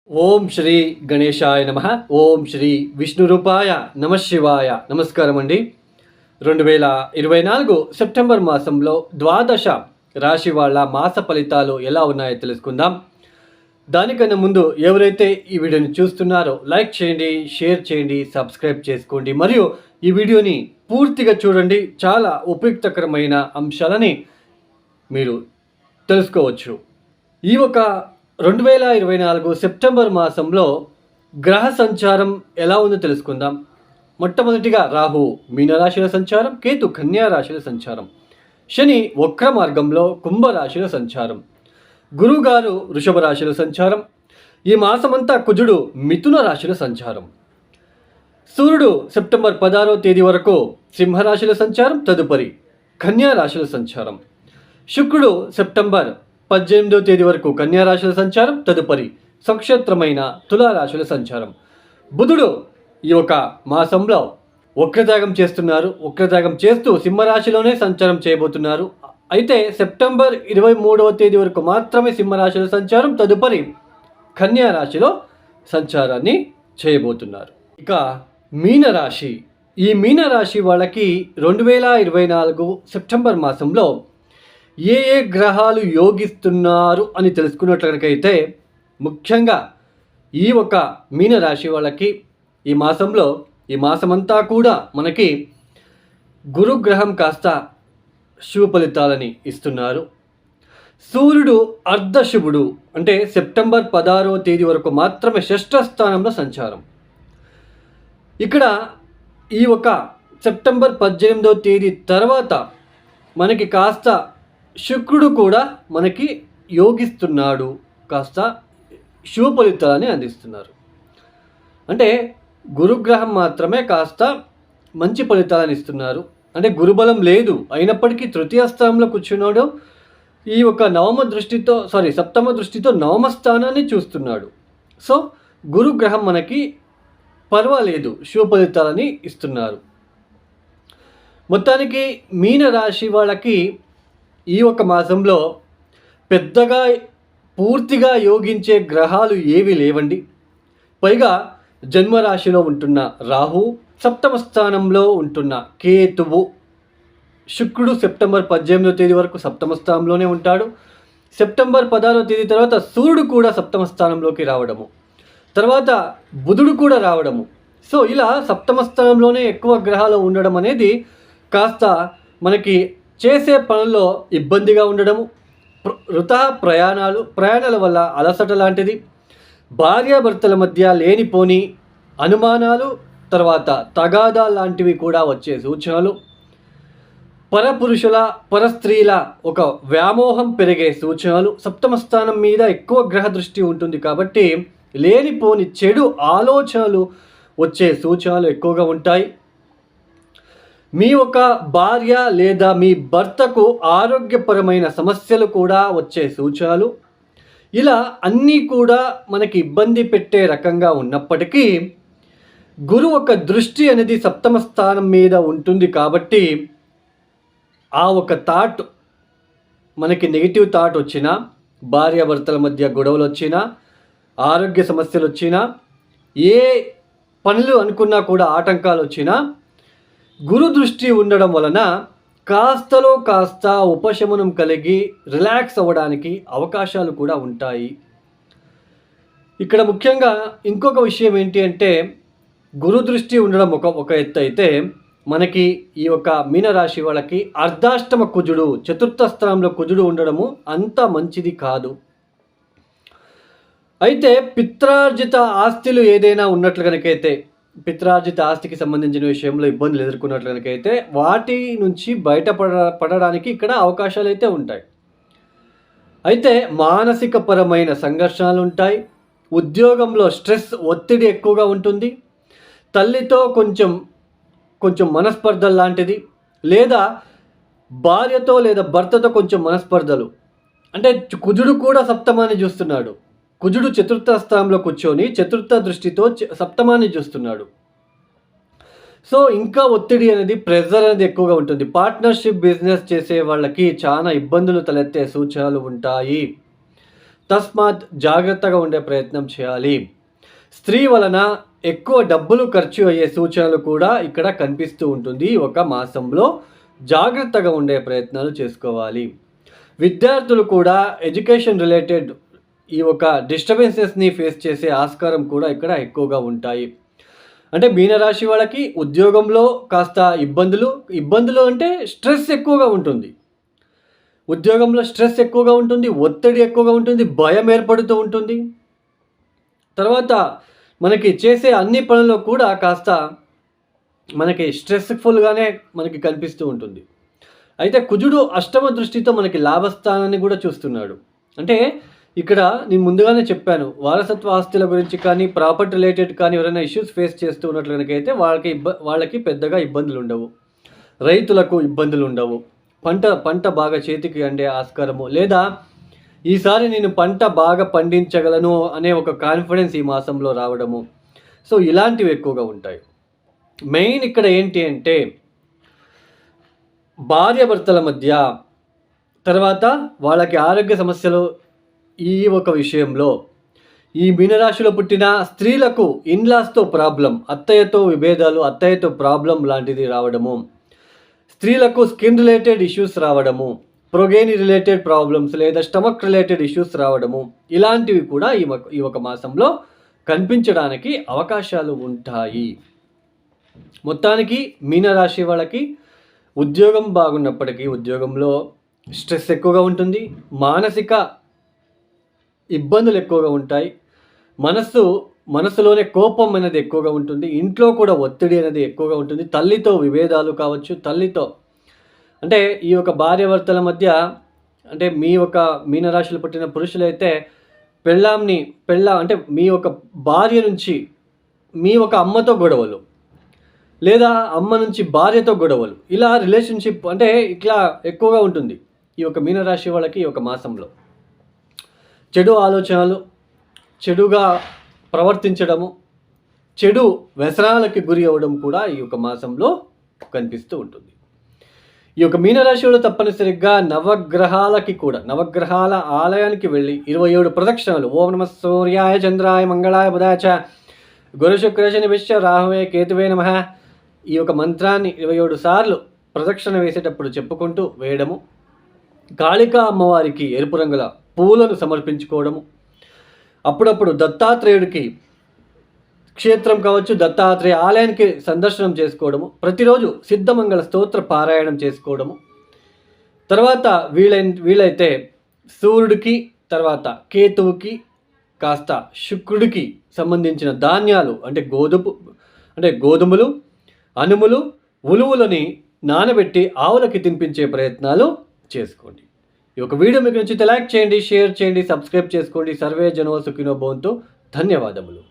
ఓం శ్రీ గణేశాయ నమ. ఓం శ్రీ విష్ణురూపాయ నమ శివాయ. నమస్కారం అండి. 2024 సెప్టెంబర్ మాసంలో ద్వాదశ రాశి వాళ్ళ మాస ఫలితాలు ఎలా ఉన్నాయో తెలుసుకుందాం. దానికన్నా ముందు ఎవరైతే ఈ వీడియోని చూస్తున్నారో లైక్ చేయండి, షేర్ చేయండి, సబ్స్క్రైబ్ చేసుకోండి మరియు ఈ వీడియోని పూర్తిగా చూడండి. చాలా ఉపయుక్తకరమైన అంశాలని మీరు తెలుసుకోవచ్చు. ఈ ఒక 2024 సెప్టెంబర్ మాసంలో గ్రహ సంచారం ఎలా ఉందో తెలుసుకుందాం. మొట్టమొదటిగా రాహు మీనరాశిలో సంచారం, కేతు కన్యా రాశిలో సంచారం, శని వక్ర మార్గంలో కుంభరాశిలో సంచారం, గురువుగారు వృషభ రాశిలో సంచారం. ఈ మాసమంతా కుజుడు మిథున రాశిలో సంచారం. సూర్యుడు సెప్టెంబర్ 16వ తేదీ వరకు సింహరాశిలో సంచారం, తదుపరి కన్యా రాశిలో సంచారం. శుక్రుడు సెప్టెంబర్ 18వ తేదీ వరకు కన్యా రాశిలో సంచారం, తదుపరి సంక్షేత్రమైన తులారాశిలో సంచారం. బుధుడు ఈ యొక్క మాసంలో వక్రత్యాగం చేస్తున్నారు. వక్రత్యాగం చేస్తూ సింహరాశిలోనే సంచారం చేయబోతున్నారు. అయితే సెప్టెంబర్ 23వ తేదీ వరకు మాత్రమే సింహరాశిలో సంచారం, తదుపరి కన్యా రాశిలో సంచారాన్ని చేయబోతున్నారు. ఇక మీనరాశి. ఈ మీనరాశి వాళ్ళకి 2024 సెప్టెంబర్ మాసంలో ఏ ఏ గ్రహాలు యోగిస్తున్నారు అని తెలుసుకున్నట్లయితే ముఖ్యంగా ఈ ఒక మీనరాశి వాళ్ళకి ఈ మాసమంతా కూడా మనకి గురుగ్రహం కాస్త శుభ ఫలితాలని ఇస్తున్నారు. సూర్యుడు అర్ధశుభుడు, అంటే సెప్టెంబర్ 16వ తేదీ వరకు మాత్రమే షష్ఠ స్థానంలో సంచారం. ఇక్కడ ఈ ఒక సెప్టెంబర్ 18వ తేదీ తర్వాత మనకి కాస్త శుక్రుడు కూడా మనకి యోగిస్తున్నాడు, కాస్త శుభ ఫలితాలని అందిస్తున్నారు. అంటే గురుగ్రహం మాత్రమే కాస్త మంచి ఫలితాలను ఇస్తున్నారు. అంటే గురుబలం లేదు, అయినప్పటికీ తృతీయ స్థానంలో కూర్చున్నాడు. ఈ ఒక సప్తమ దృష్టితో నవమ స్థానాన్ని చూస్తున్నాడు. సో గురుగ్రహం మనకి పర్వాలేదు, శుభ ఫలితాలని ఇస్తున్నారు. మొత్తానికి మీనరాశి వాళ్ళకి ఈ ఒక మాసంలో పెద్దగా పూర్తిగా యోగించే గ్రహాలు ఏవి లేవండి. పైగా జన్మరాశిలో ఉంటున్న రాహు, సప్తమ స్థానంలో ఉంటున్న కేతువు, శుక్రుడు సెప్టెంబర్ 18వ తేదీ వరకు సప్తమ స్థానంలోనే ఉంటాడు. సెప్టెంబర్ 16వ తేదీ తర్వాత సూర్యుడు కూడా సప్తమ స్థానంలోకి రావడము, తర్వాత బుధుడు కూడా రావడము. సో ఇలా సప్తమ స్థానంలోనే ఎక్కువ గ్రహాలు ఉండడం అనేది కాస్త మనకి చేసే పనుల్లో ఇబ్బందిగా ఉండడము, వృథా ప్రయాణాల వల్ల అలసట లాంటిది, భార్యాభర్తల మధ్య లేనిపోని అనుమానాలు, తర్వాత తగాదా లాంటివి కూడా వచ్చే సూచనలు, పరస్త్రీల ఒక వ్యామోహం పెరిగే సూచనలు. సప్తమ స్థానం మీద ఎక్కువ గ్రహ దృష్టి ఉంటుంది కాబట్టి లేనిపోని చెడు ఆలోచనలు వచ్చే సూచనలు ఎక్కువగా ఉంటాయి. మీ ఒక భార్య లేదా మీ భర్తకు ఆరోగ్యపరమైన సమస్యలు కూడా వచ్చే సూచనలు. ఇలా అన్నీ కూడా మనకి ఇబ్బంది పెట్టే రకంగా ఉన్నప్పటికీ గురు ఒక దృష్టి అనేది సప్తమ స్థానం మీద ఉంటుంది కాబట్టి ఆ ఒక థాట్ మనకి నెగిటివ్ థాట్ వచ్చినా, భార్యాభర్తల మధ్య గొడవలు వచ్చినా, ఆరోగ్య సమస్యలు వచ్చినా, ఏ పనులు అనుకున్నా కూడా ఆటంకాలు వచ్చినా గురు దృష్టి ఉండడం వలన కాస్తలో కాస్త ఉపశమనం కలిగి రిలాక్స్ అవ్వడానికి అవకాశాలు కూడా ఉంటాయి. ఇక్కడ ముఖ్యంగా ఇంకొక విషయం ఏంటి అంటే, గురు దృష్టి ఉండడం ఒక ఎత్తు అయితే, మనకి ఈ యొక్క మీనరాశి వాళ్ళకి అర్ధాష్టమ కుజుడు, చతుర్థ స్థానంలో కుజుడు ఉండడము అంత మంచిది కాదు. అయితే పిత్రార్జిత ఆస్తులు ఏదైనా ఉన్నట్లు కనుకైతే, పిత్రార్జిత ఆస్తికి సంబంధించిన విషయంలో ఇబ్బందులు ఎదుర్కొన్నట్లు కనుకైతే వాటి నుంచి బయటపడడానికి ఇక్కడ అవకాశాలు అయితే ఉంటాయి. అయితే మానసిక పరమైన సంఘర్షణలు ఉంటాయి. ఉద్యోగంలో స్ట్రెస్, ఒత్తిడి ఎక్కువగా ఉంటుంది. తల్లితో కొంచెం మనస్పర్ధలు లాంటిది, లేదా భార్యతో లేదా భర్తతో కొంచెం మనస్పర్ధలు. అంటే కుజుడు కూడా సప్తమాన్ని చూస్తున్నాడు. కుజుడు చతుర్థ స్థానంలో కూర్చొని చతుర్థ దృష్టితో సప్తమాన్ని చూస్తున్నాడు. సో ఇంకా ఒత్తిడి అనేది, ప్రెజర్ అనేది ఎక్కువగా ఉంటుంది. పార్ట్నర్షిప్ బిజినెస్ చేసే వాళ్ళకి చాలా ఇబ్బందులు తలెత్తే సూచనలు ఉంటాయి. తస్మాత్ జాగ్రత్తగా ఉండే ప్రయత్నం చేయాలి. స్త్రీ వలన ఎక్కువ డబ్బులు ఖర్చు అయ్యే సూచనలు కూడా ఇక్కడ కనిపిస్తూ ఉంటుంది. ఒక మాసంలో జాగ్రత్తగా ఉండే ప్రయత్నాలు చేసుకోవాలి. విద్యార్థులు కూడా ఎడ్యుకేషన్ రిలేటెడ్ ఈ ఒక డిస్టర్బెన్సెస్ని ఫేస్ చేసే ఆస్కారం కూడా ఇక్కడ ఎక్కువగా ఉంటాయి. అంటే మీనరాశి వాళ్ళకి ఉద్యోగంలో కాస్త ఇబ్బందులు అంటే స్ట్రెస్ ఎక్కువగా ఉంటుంది. ఉద్యోగంలో స్ట్రెస్ ఎక్కువగా ఉంటుంది, ఒత్తిడి ఎక్కువగా ఉంటుంది, భయం ఏర్పడుతూ ఉంటుంది. తర్వాత మనకి చేసే అన్ని పనుల్లో కూడా కాస్త మనకి స్ట్రెస్ఫుల్గానే మనకి కనిపిస్తూ ఉంటుంది. అయితే కుజుడు అష్టమ దృష్టితో మనకి లాభస్థానాన్ని కూడా చూస్తున్నాడు. అంటే ఇక్కడ నేను ముందుగానే చెప్పాను, వారసత్వ ఆస్తుల గురించి కానీ ప్రాపర్టీ రిలేటెడ్ కానీ ఎవరైనా ఇష్యూస్ ఫేస్ చేస్తూ ఉన్నట్లు కనుకైతే వాళ్ళకి పెద్దగా ఇబ్బందులు ఉండవు. రైతులకు ఇబ్బందులు ఉండవు. పంట బాగా చేతికి అందే ఆస్కారము, లేదా ఈసారి నేను పంట బాగా పండించగలను అనే ఒక కాన్ఫిడెన్స్ ఈ మాసంలో రావడము, సో ఇలాంటివి ఎక్కువగా ఉంటాయి. మెయిన్ ఇక్కడ ఏంటి అంటే భార్యాభర్తల మధ్య, తర్వాత వాళ్ళకి ఆరోగ్య సమస్యలు, ఈ ఒక విషయంలో ఈ మీనరాశిలో పుట్టిన స్త్రీలకు ఇన్లాస్తో ప్రాబ్లం, అత్తయ్యతో విభేదాలు, అత్తయ్యతో ప్రాబ్లం లాంటిది రావడము, స్త్రీలకు స్కిన్ రిలేటెడ్ ఇష్యూస్ రావడము, ప్రోగేని రిలేటెడ్ ప్రాబ్లమ్స్ లేదా స్టమక్ రిలేటెడ్ ఇష్యూస్ రావడము, ఇలాంటివి కూడా ఈ ఒక మాసంలో కనిపించడానికి అవకాశాలు ఉంటాయి. మొత్తానికి మీనరాశి వాళ్ళకి ఉద్యోగం బాగున్నప్పటికీ ఉద్యోగంలో స్ట్రెస్ ఎక్కువగా ఉంటుంది, మానసిక ఇబ్బందులు ఎక్కువగా ఉంటాయి, మనసులోనే కోపం అనేది ఎక్కువగా ఉంటుంది, ఇంట్లో కూడా ఒత్తిడి అనేది ఎక్కువగా ఉంటుంది, తల్లితో విభేదాలు కావచ్చు, తల్లితో అంటే ఈ యొక్క భార్యాభర్తల మధ్య, అంటే మీ యొక్క మీనరాశిలో పుట్టిన పురుషులైతే అంటే మీ యొక్క భార్య నుంచి మీ ఒక అమ్మతో గొడవలు, లేదా అమ్మ నుంచి భార్యతో గొడవలు, ఇలా రిలేషన్షిప్ అంటే ఇట్లా ఎక్కువగా ఉంటుంది ఈ యొక్క మీనరాశి వాళ్ళకి ఈ యొక్క మాసంలో. చెడు ఆలోచనలు, చెడుగా ప్రవర్తించడము, చెడు వ్యసనాలకి గురి అవ్వడం కూడా ఈ యొక్క మాసంలో కనిపిస్తూ ఉంటుంది. ఈ యొక్క మీనరాశిలో తప్పనిసరిగా నవగ్రహాల ఆలయానికి వెళ్ళి 27 ప్రదక్షిణలు, ఓం నమ సూర్యాయ చంద్రాయ మంగళాయ బుధాయ చ గురు శుక్ర శని విశ్వ రాహవే కేతువే నమః, ఈ యొక్క మంత్రాన్ని 27 సార్లు ప్రదక్షిణ వేసేటప్పుడు చెప్పుకుంటూ వేయడము, కాళికా అమ్మవారికి ఎరుపు రంగుల పూలను సమర్పించుకోవడము, అప్పుడప్పుడు దత్తాత్రేయుడికి క్షేత్రం కావచ్చు, దత్తాత్రేయ ఆలయానికి సందర్శనం చేసుకోవడము, ప్రతిరోజు సిద్ధమంగళ స్తోత్ర పారాయణం చేసుకోవడము, తర్వాత వీలైతే సూర్యుడికి, తర్వాత కేతువుకి, కాస్త శుక్రుడికి సంబంధించిన ధాన్యాలు అంటే గోధుమలు, అనుములు, ఉలువులని నానబెట్టి ఆవులకి తినిపించే ప్రయత్నాలు చేసుకోండి. ఈ యొక్క వీడియో మీకు నచ్చితే లైక్ చేయండి, షేర్ చేయండి, సబ్స్క్రైబ్ చేసుకోండి. సర్వే జనో సుఖినో భవంతు. ధన్యవాదములు.